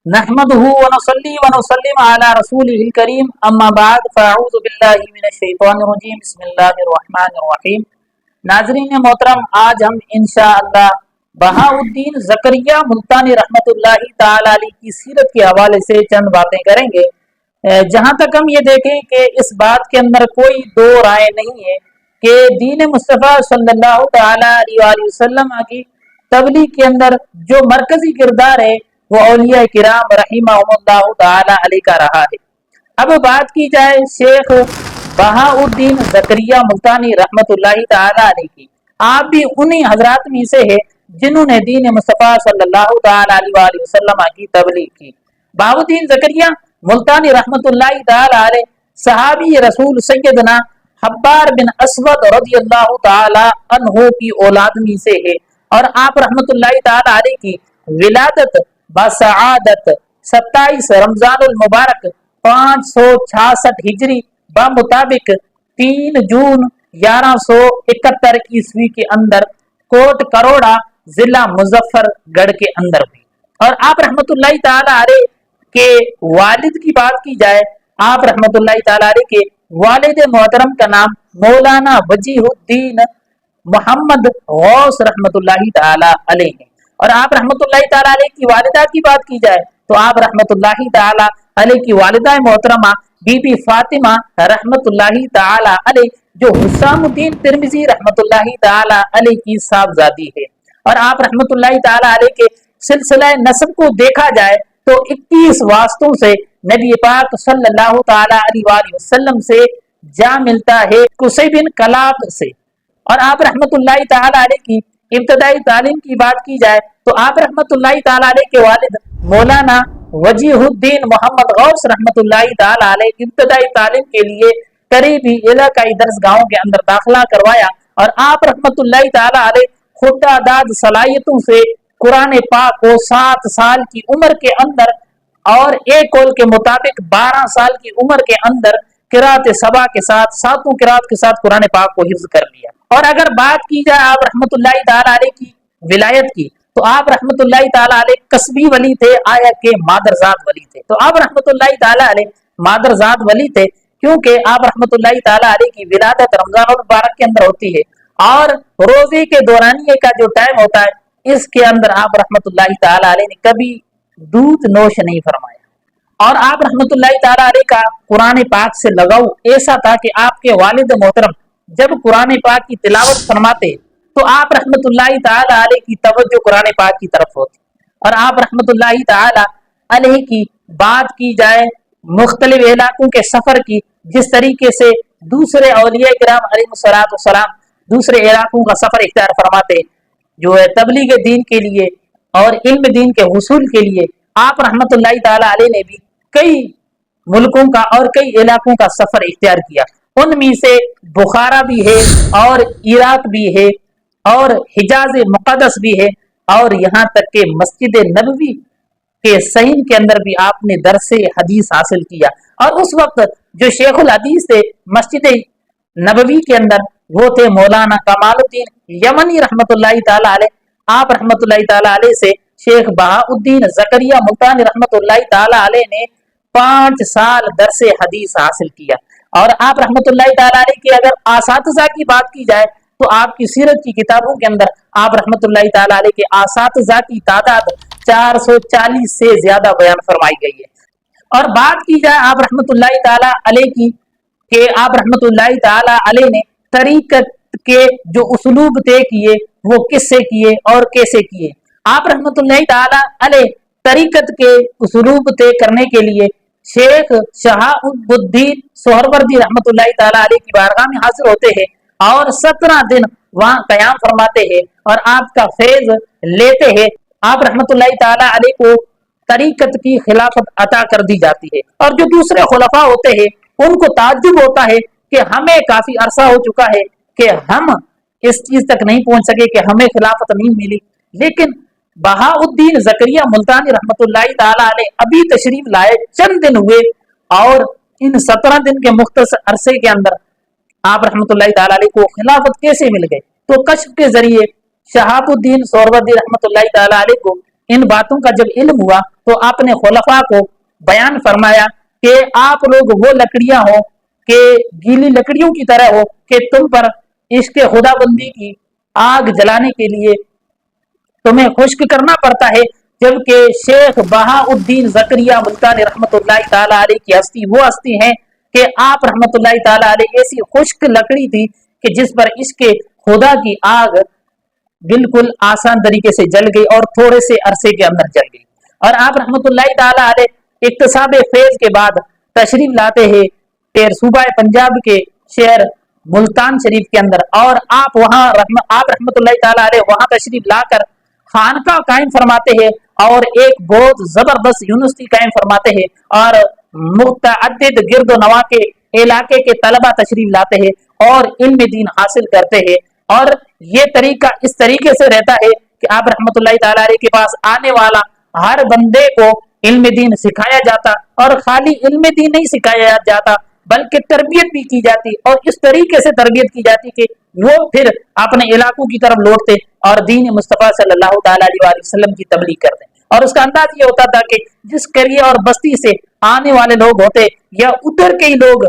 नहमदुहु व नुसल्ली व नुसल्लिम अला रसूलिहिल करीम अम्मा बाद फ़अऊज़ु बिल्लाहि मिनश शैतानिर रजीम बिस्मिल्लाहिर रहमानिर रहीम। नाज़रीन मोहतरम, आज हम इंशाअल्लाह बहाउद्दीन ज़करिया मुल्तानी रहमतुल्लाहि ताला अलैहि की सीरत के हवाले से चंद बातें करेंगे। जहाँ तक हम ये देखें कि इस बात के अंदर कोई दो राय नहीं है कि दीन मुस्तफ़ा सल्लल्लाहु ताला अलैहि वसल्लम की तबलीग के अंदर जो मरकजी किरदार है वो औलिया किराम रहिमहुमुल्लाहु ताला अलैहि का रहा है। अब बात की जाए शेख बहाउद्दीन ज़करिया मुल्तानी रहमतुल्लाहि ताला अलैहि की, आप भी उन्हीं हजरात में से है जिन्होंने दीन मुस्तफ़ा सल्लल्लाहु ताला अलैहि वसल्लम की तबलीग की। बहाउद्दीन ज़करिया मुल्तानी रहमतुल्लाहि ताला अलैहि सहाबी रसूल सैयदना हब्बार बिन असवद रज़ियल्लाहु ताला अन्हु की औलाद में से है और आप रहमतुल्लाहि ताला अलैहि की विलादत बसआदत 27 रमजानुल मुबारक 566 हिजरी ब मुताबिक 3 जून 1171 ईस्वी के अंदर कोट करोड़ा जिला मुजफ्फरगढ़ के अंदर हुई। और आप रहमतुल्लाहि ताला अलैहि के वालिद की बात की जाए, आप रहमतुल्लाहि ताला अलैहि के वालिद मोहतरम का नाम मौलाना वजीहुद्दीन मोहम्मद गौस रहमतुल्लाहि ताला अलैहि है। और आप रहमतुल्लाहि ताला अलैहि की वालिदा की बात की जाए तो आप रहमतुल्लाहि ताला अलैहि की वालिदा मोहतरमा बीबी फातिमा रहमतुल्लाहि ताला अलैहि जो हुसामुद्दीन तिरमिजी रहमतुल्लाहि ताला अलैहि की साहबजादी है। और आप रहमतुल्लाहि ताला अलैहि के सिलसिला नसब को देखा जाए तो 21 वास्तों से नबी पाक सल्लल्लाहु ताला अलैहि वसल्लम से जा मिलता है कुसै बिन कलाब से। और आप रहमतुल्लाहि ताला अलैहि की इब्तदाई तालीम की बात की जाए तो आप रहमतुल्लाहि ताला अलैहि के वालिद मौलाना वजीहुद्दीन मोहम्मद गौस रहमतुल्लाहि ताला अलैहि इब्तदाई तालीम के लिए करीबी इलाकाई दरसगाहों के अंदर दाखिला करवाया और आप रहमतुल्लाहि ताला अलैहि खुदादाद सलाहियतों से कुरान पाक को 7 साल की उम्र के अंदर और एक कौल के मुताबिक 12 साल की उम्र के अंदर किरात सबा के साथ सातों किरात के साथ कुरान पाक को हिफ्ज कर लिया। और अगर बात की जाए आप रहमतुल्लाहि ताला अलैहि की विलायत की तो आप रहमतुल्लाहि ताला अलैहि कस्बी वली थे, आया के मादरजात वली थे। तो आप रहमतुल्लाहि ताला अलैहि मादरजात वली थे क्योंकि आप रहमतुल्लाहि ताला अलैहि की विलादत रमजान मुबारक के अंदर होती है और रोजे के दौरानिए का जो टाइम होता है इसके अंदर आप रहमतुल्लाहि ताला अलैहि ने कभी दूध नोश नहीं फरमाया। और आप रहमतुल्लाहि ताला अलैहि का कुरान पाक से लगाव ऐसा था कि आपके वालिद मोहतरम जब कुरान पाक की तिलावत फरमाते तो आप रहमतुल्लाहि ताला अलैहि की तवज्जो कुरान पाक की तरफ होती। और आप रहमतुल्लाहि ताला अलैहि की बात की जाए मुख्तलिफ इलाकों के सफर की, जिस तरीके से दूसरे औलिया किराम अलैहिस्सलातु वस्सलाम दूसरे इलाकों का सफर इख्तियार फरमाते जो है तबलीग दीन के लिए और इल्म दीन के हुसूल के लिए, आप रहमतुल्लाहि ताला अलैहि ने भी कई मुल्कों का और कई इलाकों का सफर इख्तियार किया। उनमें से बुखारा भी है और इराक भी है और हिजाज मुक़द्दस भी है और यहाँ तक के मस्जिद नबवी के सहीन के अंदर भी आपने दरसे हदीस हासिल किया। और उस वक्त जो शेखुल हदीस थे मस्जिद नबवी के अंदर वो थे मौलाना कमालुद्दीन यमनी रहमतुल्लाहि ताला अलैहि। आप रहमतुल्लाहि ताला अलैहि से शेख बहाउद्दीन ज़करिया मुल्तानी रहमतुल्लाहि ताला अलैहि ने 5 साल दरसे हदीस हासिल किया। और आप रहमतुल्लाहि ताला अलैहि की अगर आसातिज़ा की बात की जाए तो आपकी सीरत की किताबों के अंदर आप रहमतुल्लाहि ताला अलैहि के आसातिज़ा की तादाद 440 से ज्यादा बयान फरमाई गई है। और बात की जाए आप रहमतुल्लाहि ताला अलैहि की कि आप रहमतुल्लाहि ताला अलैहि ने तरीकत के जो उसलूब तय किए वो किससे किए और कैसे किए। आप रहमतुल्लाहि ताला अलैहि तरीकत के उसलूब तय करने के लिए शेख शहाबुद्दीन सोहरवर्दी रहमतुल्लाहि ताला अलैहि की बारगाह में हाजिर होते हैं और 17 दिन वहां कयाम फरमाते हैं और आपका फैज लेते हैं। आप रहमतुल्लाहि ताला अलैहि को तरीकत की खिलाफत अता कर दी जाती है और जो दूसरे खुलफा होते हैं उनको ताज्जुब होता है कि हमें काफी अरसा हो चुका है कि हम इस चीज तक नहीं पहुंच सके कि हमें खिलाफत नहीं मिली, लेकिन बहाउद्दीन ज़करिया मुल्तानी रहमतुल्लाहि ताला अलैहि अभी तशरीफ लाए चंद दिन हुए और इन 17 दिन के मुख्तसर अरसे के अंदर आप रहमतुल्लाहि ताला अलैहि को खिलाफत कैसे मिल गई। तो कश्फ के जरिए शहाबुद्दीन सोहरवर्दी रहमतुल्लाहि ताला अलैहि को इन बातों का जब इल्म हुआ तो आपने खुलफा को बयान फरमाया कि आप लोग वो लकड़ियां हो कि गीली लकड़ियों की तरह हो कि तुम पर इश्क खुदाबंदी की आग जलाने के लिए तुम्हें खुश्क करना पड़ता है, जबकि शेख बहाउद्दीन जकरिया मुल्तानी रहमतुल्लाहि ताला अलैह की हस्ती वो हस्ती है कि आप रहमतुल्लाहि ताला अलैह ऐसी खुश्क लकड़ी थी कि जिस पर इसके खुदा की आग बिल्कुल आसान तरीके से जल गई और थोड़े से अरसे के अंदर जल गई। और आप रहमतुल्लाहि ताला अलैह इक्तसाब फैज के बाद तशरीफ लाते हैं फिर सूबा पंजाब के शहर मुल्तान शरीफ के अंदर, और आप रहमतुल्लाहि ताला अलैह वहां तशरीफ लाकर खानका कायम फरमाते हैं और एक बहुत जबरदस्त यूनिवर्सिटी कायम फरमाते हैं और मुतअद्दिद गिरदो नवा के इलाके के तलबा तशरीफ लाते हैं और इल्म दीन हासिल करते हैं। और ये तरीका इस तरीके से रहता है कि आप रहमतुल्लाहि ताला अलैह के पास आने वाला हर बंदे को इल्म दीन सिखाया जाता, और खाली इल्म दीन नहीं सिखाया जाता बल्कि तरबियत भी की जाती, और इस तरीके से तरबियत की जाती कि वो फिर अपने इलाकों की तरफ लौटते और दीन मुस्तफ़ा सल्लल्लाहु अलैहि वसल्लम की तबलीग करते। और उसका अंदाज ये होता था कि जिस करिए और बस्ती से आने वाले लोग होते या उधर के ही लोग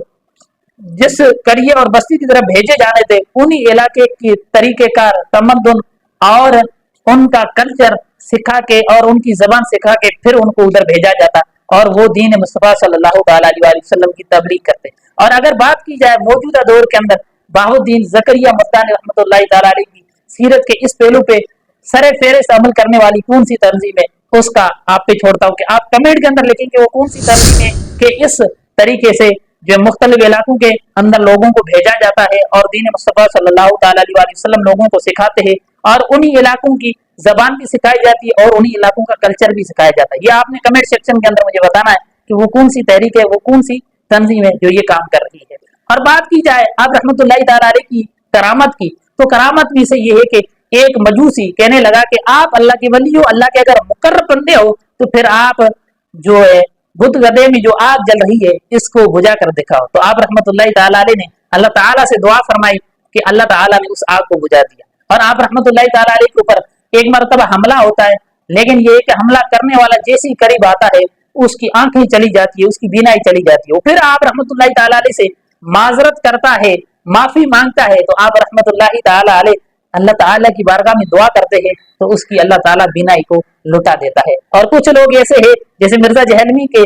जिस करिए और बस्ती की तरफ भेजे जाने थे, उन्हीं इलाके की तरीके का तमद्दुन और उनका कल्चर सिखा के और उनकी जबान सिखा के फिर उनको उधर भेजा जाता और वो दीन मुस्तफ़ा सल्लल्लाहु अलैहि वसल्लम की तबलीग करते। और अगर बात की जाए मौजूदा दौर के अंदर बहाउद्दीन जकरिया मुल्तानी रहमतुल्लाहि ताला अलैह की सीरत के इस पहलू पे सरे फेरे से अमल करने वाली कौन सी तंजीम है, उसका आप पे छोड़ता हूँ कि आप कमेंट के अंदर लिखेंगे वो कौन सी तंजीम है कि इस तरीके से जो मुख्तलिफ इलाकों के अंदर लोगों को भेजा जाता है और दीन मुस्तफ़ा सल्लल्लाहु अलैहि वसल्लम लोगों को सिखाते हैं और उन्हीं इलाकों की जबान भी सिखाई जाती है और उन्हीं इलाकों का कल्चर भी सिखाया जाता है। ये आपने कमेंट सेक्शन के अंदर मुझे बताना है कि वो कौन सी तहरीक है, वो कौन सी तंजीम है जो ये काम कर रही है। और बात की जाए आप रहमतुल्लाहि ताला अलैह की करामत की, तो करामत में से ये है कि एक मजूसी कहने लगा कि आप अल्लाह के वली हो, अल्लाह के अगर मुकर्रब बंदे हो तो फिर आप जो है बुद्ध गदे में जो आग जल रही है इसको बुझा कर दिखाओ। तो आप रहमतुल्लाहि ताला अलैह ने अल्लाह ताला से दुआ फरमाई कि अल्लाह ताला ने उस आग को बुझा दिया। और आप रहमतुल्लाहि ताला अलैह के ऊपर एक मरतबा हमला होता है, लेकिन ये कि हमला करने वाला जैसे ही करीब आता है उसकी आंखें चली जाती है, उसकी बीनाई चली जाती है। फिर आप रहमतुल्लाहि ताला अलैह से माजरत करता है, माफी मांगता है, तो आप रहमतुल्लाहि ताला अलैह अल्लाह ताला की बारगाह में दुआ करते हैं तो उसकी अल्लाह ताला बीनाई को लुटा देता है। और कुछ लोग ऐसे हैं जैसे मिर्जा जहलमी के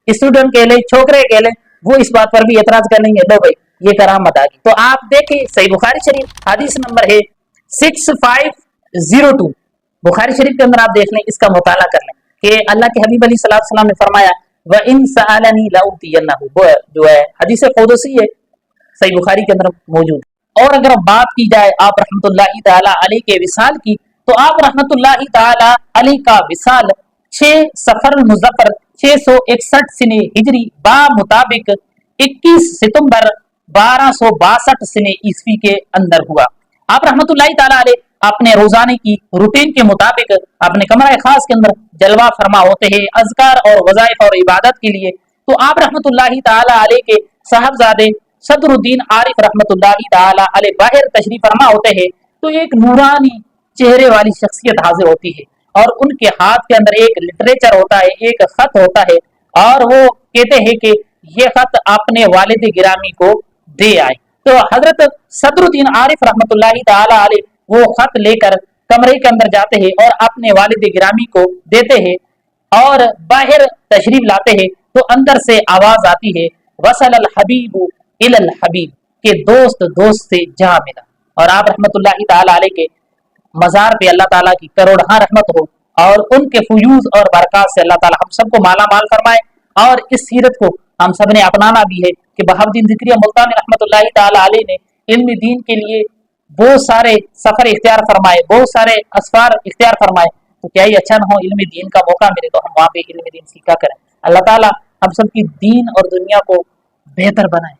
स्टूडेंट कह ले, छोकरे कह ले, वो इस बात पर भी एतराज कर लेंगे, लो भाई ये करामत आ गई। तो आप देखें सही बुखारी शरीफ हदीस नंबर है 6502, बुखारी शरीफ के अंदर आप देख लें, इसका मुताला कर लें कि अल्लाह के हबीब अलैहि सलाम ने फरमाया व इन सअलनी लउतियन्नहु, वो जो है हदीस कुदसी है, सही बुखारी के अंदर मौजूद। और अगर बात की जाए आप रहमतुल्लाहि ताला अलैह के विसाल की, तो आप रहमतुल्लाहि ताला अलैह का विसाल 6 सफर मुजफ्फर 661 सिने हिजरी बा मुताबिक 21 सितंबर 1262 सिने ईस्वी के अंदर हुआ। आप रहमतुल्लाहि ताला अलैह अपने रोजाने की रूटीन के मुताबिक अपने कमरा खास के अंदर जलवा फरमा होते हैं अज़कार और वज़ाइफ और इबादत के लिए। तो आप रहमतुल्लाहि ताला अलैह के साहबजादे सदरुद्दीन आरिफ रहमतुल्लाहि ताला अलैह बाहर तशरीफ फरमा होते हैं, तो एक नूरानी चेहरे वाली शख्सियत हाजिर होती है और उनके हाथ के अंदर एक लिटरेचर होता है, एक खत होता है, और वो कहते हैं कि ये खत अपने वालिद गिरामी को दे आए। तो हजरत सदरुद्दीन आरिफ रहमतुल्लाहि ताला अलैह वो खत लेकर कमरे के अंदर जाते हैं और अपने वालिद गिरामी को देते हैं और बाहर तशरीफ लाते हैं, तो अंदर से आवाज आती है वसल अल हबीबु इलल हबीब, के दोस्त दोस्त से जहां मिला। और आप रहमतुल्लाहि ताला अलैह के मजार पे अल्लाह ताला की करोड़हा रहमत हो और उनके फयूज और बरकत से अल्लाह ताला हम सबको माला माल फरमाए। और इस सीरत को हम सब ने अपनाना भी है कि बहाउद्दीन ज़िक्रिया मुल्तानी रहमतुल्लाहि ताला अलैह ने इल्म दीन के लिए बहुत सारे सफर इख्तियार फरमाए, बहुत सारे असफार इख्तियार फरमाए, तो क्या ही अच्छा ना हो इल्म दीन का मौका मिले तो हम वहाँ पे इल्म दीन सीखा करें। अल्लाह ताला हम सब की दीन और दुनिया को बेहतर बनाए।